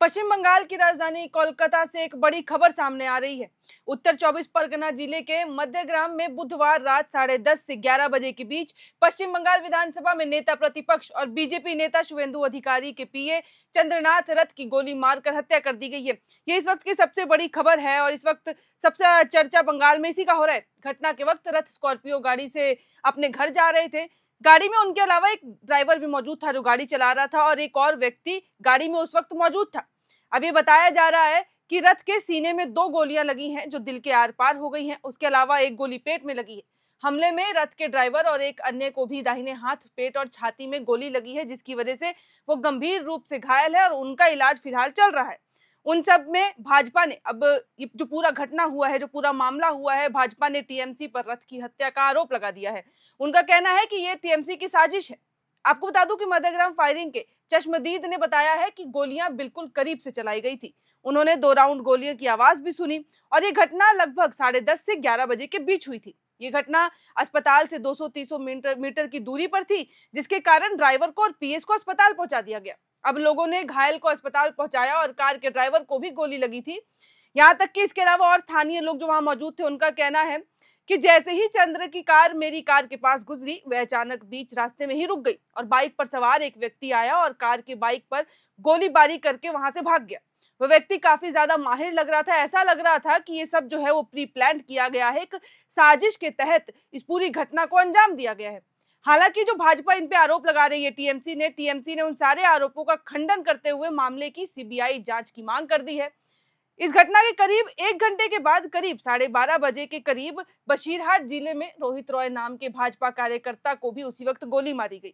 पश्चिम बंगाल की राजधानी कोलकाता से एक बड़ी खबर सामने आ रही है। उत्तर 24 परगना जिले के मध्यग्राम में बुधवार रात 10:30 से 11 बजे के बीच पश्चिम बंगाल विधानसभा में नेता प्रतिपक्ष और बीजेपी नेता शुवेंदु अधिकारी के पीए चंद्रनाथ रथ की गोली मारकर हत्या कर दी गई है। ये इस वक्त की सबसे बड़ी खबर है और इस वक्त सबसे ज्यादा चर्चा बंगाल में इसी का हो रहा है। घटना के वक्त रथ स्कॉर्पियो गाड़ी से अपने घर जा रहे थे। गाड़ी में उनके अलावा एक ड्राइवर भी मौजूद था जो गाड़ी चला रहा था और एक और व्यक्ति गाड़ी में उस वक्त मौजूद था। अब ये बताया जा रहा है कि रथ के सीने में 2 गोलियां लगी हैं जो दिल के आर पार हो गई हैं। उसके अलावा एक गोली पेट में लगी है। हमले में रथ के ड्राइवर और एक अन्य को भी दाहिने हाथ, पेट और छाती में गोली लगी है, जिसकी वजह से वो गंभीर रूप से घायल है और उनका इलाज फिलहाल चल रहा है। उन सब में भाजपा ने अब ये जो पूरा घटना हुआ है, जो पूरा मामला हुआ है, भाजपा ने टीएमसी पर रथ की हत्या का आरोप लगा दिया है। उनका कहना है कि ये टीएमसी की साजिश है। आपको बता दूं कि मध्यग्राम फायरिंग के चश्मदीद ने बताया है कि गोलियां बिल्कुल करीब से चलाई गई थी। उन्होंने 2 राउंड गोलियों की आवाज भी सुनी और ये घटना लगभग 10:30 से 11 बजे के बीच हुई थी। ये घटना अस्पताल से 200-300 मीटर की दूरी पर थी, जिसके कारण ड्राइवर को और पीएस को अस्पताल पहुंचा दिया गया। अब लोगों ने घायल को अस्पताल पहुंचाया और कार के ड्राइवर को भी गोली लगी थी। यहाँ तक कि इसके अलावा और स्थानीय लोग जो वहां मौजूद थे, उनका कहना है कि जैसे ही चंद्र की कार मेरी कार के पास गुजरी, वह अचानक बीच रास्ते में ही रुक गई और बाइक पर सवार एक व्यक्ति आया और कार के बाइक पर गोलीबारी करके वहां से भाग गया। वह व्यक्ति काफी ज्यादा माहिर लग रहा था। ऐसा लग रहा था कि ये सब जो है वो प्री प्लान किया गया है, एक साजिश के तहत इस पूरी घटना को अंजाम दिया गया है। हालांकि जो भाजपा इन पे आरोप लगा रही है टीएमसी ने उन सारे आरोपों का खंडन करते हुए मामले की सीबीआई जांच की मांग कर दी है। इस घटना के करीब 1 घंटे के बाद करीब 12:30 बजे के करीब बशीरहाट जिले में रोहित रॉय नाम के भाजपा कार्यकर्ता को भी उसी वक्त गोली मारी गई।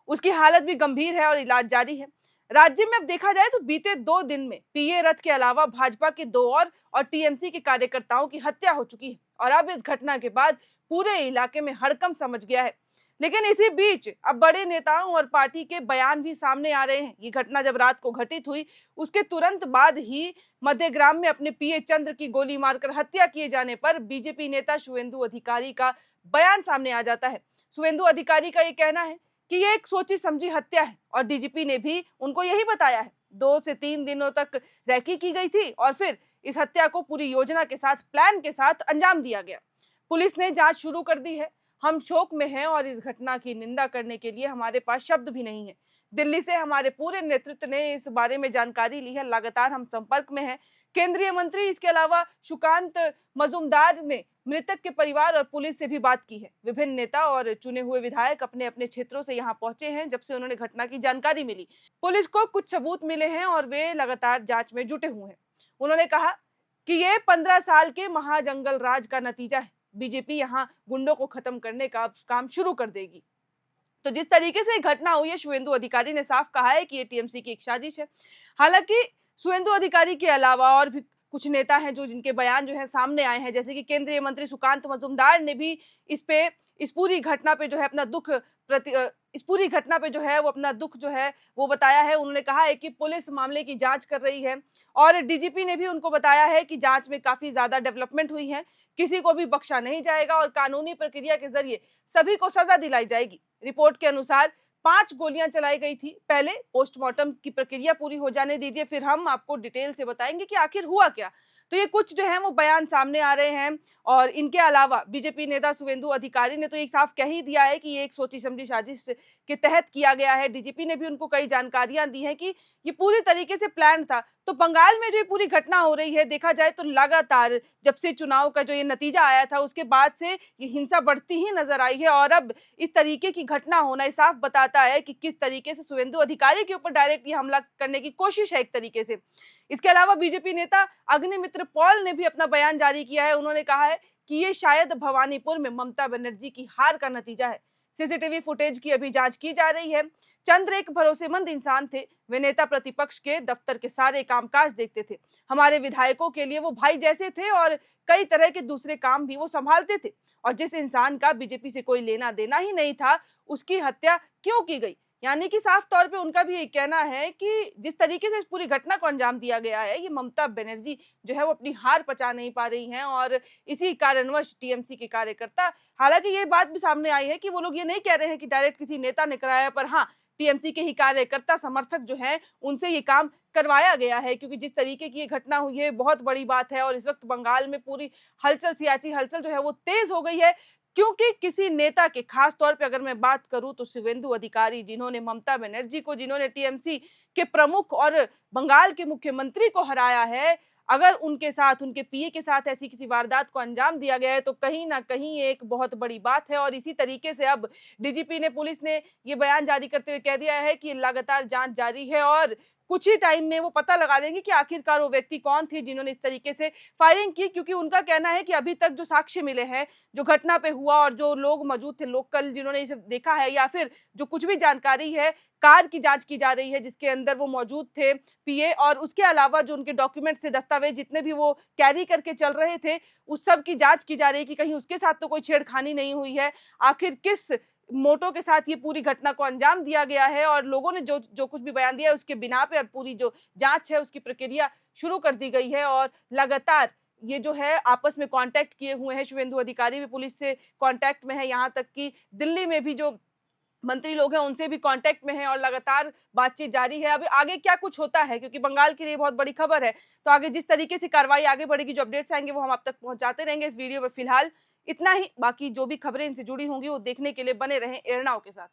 उसकी हालत भी गंभीर है और इलाज जारी है। राज्य में अब देखा जाए तो बीते 2 दिन में पीए रथ के अलावा भाजपा के 2 और टीएमसी के कार्यकर्ताओं की हत्या हो चुकी है और अब इस घटना के बाद पूरे इलाके में हड़कंप समझ गया है। लेकिन इसी बीच अब बड़े नेताओं और पार्टी के बयान भी सामने आ रहे हैं। ये घटना जब रात को घटित हुई, उसके तुरंत बाद ही मध्यग्राम में अपने पीए चंद्र की गोली मारकर हत्या किए जाने पर बीजेपी नेता शुवेंदु अधिकारी का बयान सामने आ जाता है। शुवेंदु अधिकारी का ये कहना है कि ये एक सोची समझी हत्या है और डीजीपी ने भी उनको यही बताया है। 2 से 3 दिनों तक रैकी की गई थी और फिर इस हत्या को पूरी योजना के साथ, प्लान के साथ अंजाम दिया गया। पुलिस ने जांच शुरू कर दी है। हम शोक में हैं और इस घटना की निंदा करने के लिए हमारे पास शब्द भी नहीं है। दिल्ली से हमारे पूरे नेतृत्व ने इस बारे में जानकारी ली है। लगातार हम संपर्क में हैं। केंद्रीय मंत्री, इसके अलावा सुकांत मजूमदार ने मृतक के परिवार और पुलिस से भी बात की है। विभिन्न नेता और चुने हुए विधायक अपने अपने क्षेत्रों से यहाँ पहुंचे हैं जब से उन्होंने घटना की जानकारी मिली। पुलिस को कुछ सबूत मिले हैं और वे लगातार जांच में जुटे हुए हैं। उन्होंने कहा कि ये 15 साल के महाजंगल राज का नतीजा है। बीजेपी यहाँ गुंडों को खत्म करने का काम शुरू कर देगी। तो जिस तरीके से घटना हुई है, शुवेंदु अधिकारी ने साफ कहा है कि ये टीएमसी की एक साजिश है। हालांकि शुवेंदु अधिकारी के अलावा और भी कुछ नेता हैं जो जिनके बयान जो है सामने आए हैं, जैसे कि केंद्रीय मंत्री सुकांत मजूमदार ने भी इस पूरी घटना पे जो है अपना दुख इस पूरी घटना पे जो है वो अपना दुख जो है वो बताया है। उन्होंने कहा है कि पुलिस मामले की जांच कर रही है और डीजीपी ने भी उनको बताया है कि जांच में काफी ज्यादा डेवलपमेंट हुई है, किसी को भी बख्शा नहीं जाएगा और कानूनी प्रक्रिया के जरिए सभी को सजा दिलाई जाएगी। रिपोर्ट के अनुसार 5 गोलियां चलाई गई थी। पहले पोस्टमार्टम की प्रक्रिया पूरी हो जाने दीजिए, फिर हम आपको डिटेल से बताएंगे कि आखिर हुआ क्या। तो ये कुछ जो है वो बयान सामने आ रहे हैं और इनके अलावा बीजेपी नेता शुवेंदु अधिकारी ने तो एक साफ कह ही दिया है कि ये एक सोची समझी साजिश के तहत किया गया है। डीजीपी ने भी उनको कई जानकारियां दी हैं कि ये पूरी तरीके से प्लान था। तो बंगाल में जो ये पूरी घटना हो रही है, देखा जाए तो लगातार जब से चुनाव का जो ये नतीजा आया था उसके बाद से ये हिंसा बढ़ती ही नजर आई है और अब इस तरीके की घटना होना ये साफ बताता है कि किस तरीके से शुवेंदु अधिकारी के ऊपर डायरेक्ट ये हमला करने की कोशिश है एक तरीके से। इसके अलावा बीजेपी नेता अग्निमित्र पॉल ने भी अपना बयान जारी किया है। उन्होंने कहा है कि ये शायद भवानीपुर में ममता बनर्जी की हार का नतीजा है। सीसीटीवी फुटेज की अभी जांच की जा रही है। चंद्र एक भरोसेमंद इंसान थे। वे नेता प्रतिपक्ष के दफ्तर के सारे कामकाज देखते थे। हमारे विधायकों के लिए वो भाई जैसे थे और कई तरह के दूसरे काम भी वो संभालते थे। और जिस इंसान का बीजेपी से कोई लेना देना ही नहीं था, उसकी हत्या क्यों की गई? यानी कि साफ तौर पे उनका भी ये कहना है कि जिस तरीके से इस पूरी घटना को अंजाम दिया गया है, ये ममता बनर्जी जो है वो अपनी हार पचा नहीं पा रही हैं और इसी कारणवश टीएमसी के कार्यकर्ता, हालांकि ये बात भी सामने आई है कि वो लोग ये नहीं कह रहे हैं कि डायरेक्ट किसी नेता ने कराया, पर हाँ, टीएमसी के ही कार्यकर्ता समर्थक जो हैं उनसे ये काम करवाया गया है, क्योंकि जिस तरीके की ये घटना हुई है बहुत बड़ी बात है और इस वक्त बंगाल में पूरी हलचल, सियासी हलचल जो है वो तेज हो गई है। क्योंकि किसी नेता के, खास तौर पे अगर मैं बात करूं तो शुवेंदु अधिकारी, जिन्होंने ममता बनर्जी को, जिन्होंने टीएमसी के प्रमुख और बंगाल के मुख्यमंत्री को हराया है, अगर उनके साथ, उनके पीए के साथ ऐसी किसी वारदात को अंजाम दिया गया है तो कहीं ना कहीं एक बहुत बड़ी बात है। और इसी तरीके से अब डीजीपी ने, पुलिस ने ये बयान जारी करते हुए कह दिया है कि लगातार जांच जारी है और कुछ ही टाइम में वो पता लगा देंगे कि आखिरकार वो व्यक्ति कौन थे जिन्होंने इस तरीके से फायरिंग की। क्योंकि उनका कहना है कि अभी तक जो साक्ष्य मिले हैं, जो घटना पे हुआ और जो लोग मौजूद थे, लोकल जिन्होंने इसे देखा है, या फिर जो कुछ भी जानकारी है, कार की जांच की जा रही है जिसके अंदर वो मौजूद थे पीए, और उसके अलावा जो उनके डॉक्यूमेंट्स थे, दस्तावेज जितने भी वो कैरी करके चल रहे थे, उस सब की जांच की जा रही है कि कहीं उसके साथ तो कोई छेड़खानी नहीं हुई है। आखिर किस मोटो के साथ ये पूरी घटना को अंजाम दिया गया है और लोगों ने जो जो कुछ भी बयान दिया है उसके बिना पे अब पूरी जो जांच है उसकी प्रक्रिया शुरू कर दी गई है। और लगातार ये जो है आपस में कांटेक्ट किए हुए हैं, शुवेंदु अधिकारी भी पुलिस से कांटेक्ट में है, यहाँ तक कि दिल्ली में भी जो मंत्री लोग हैं उनसे भी कांटेक्ट में हैं और लगातार बातचीत जारी है। अभी आगे क्या कुछ होता है, क्योंकि बंगाल के लिए बहुत बड़ी खबर है, तो आगे जिस तरीके से कार्रवाई आगे बढ़ेगी, जो अपडेट्स आएंगे वो हम आप तक पहुंचाते रहेंगे। इस वीडियो में फिलहाल इतना ही, बाकी जो भी खबरें इनसे जुड़ी होंगी वो देखने के लिए बने रहें एयरनाउ के साथ।